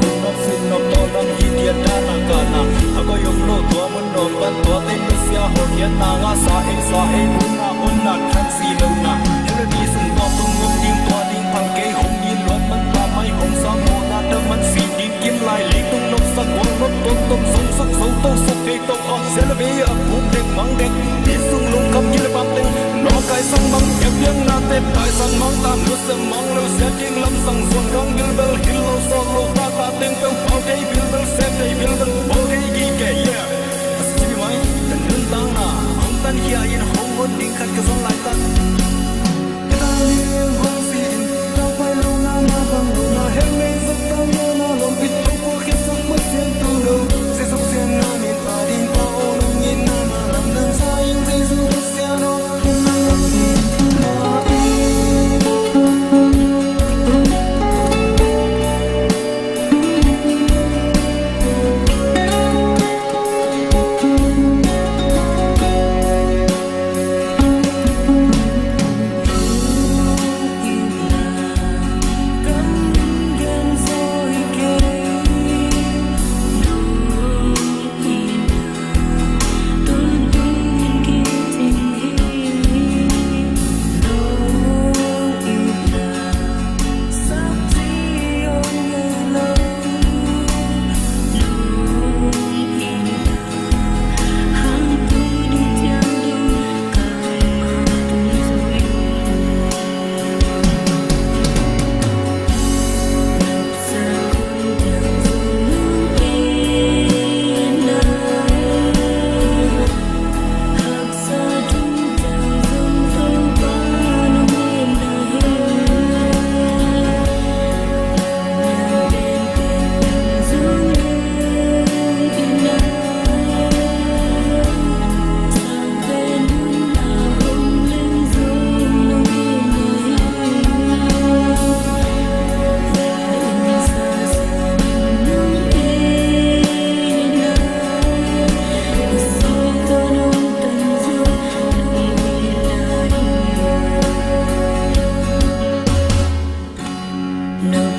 lu no sin no to lam hi dia da na ka na ago yong lo to mun no ban to ten lu sia ho hian na nga sa e un na than si lo na hele ni sun to tung ngom ding to ding phang ke hong yin lon man pa mai hong sa mo na ta man si ding kim lai ling tung nok sa kwang nok tom tom song sak so to sak ke to o se la be a pu ding mang ding ni sung lung kam yil bam ding no kai sang mang yak yang na te pai sang mang tam lu se mang lu se ding lam sang zon rong yil bel hil lo so lo ta ta ding pe pau ke bil bel se te bil bel bo ke gi ke yeah as chi mai tan nun tang na ang tan hia yin hong hon ding khat ka zon lai ta ta ling hong sin ta pai lo na ma bang lo na hel nei zok ta mo na lom pit to ko ke sang ma sian tu lo se sok sian na ni ta din pa o lo ni na ma lam dan sa yin zai zu sian no na lam ni na no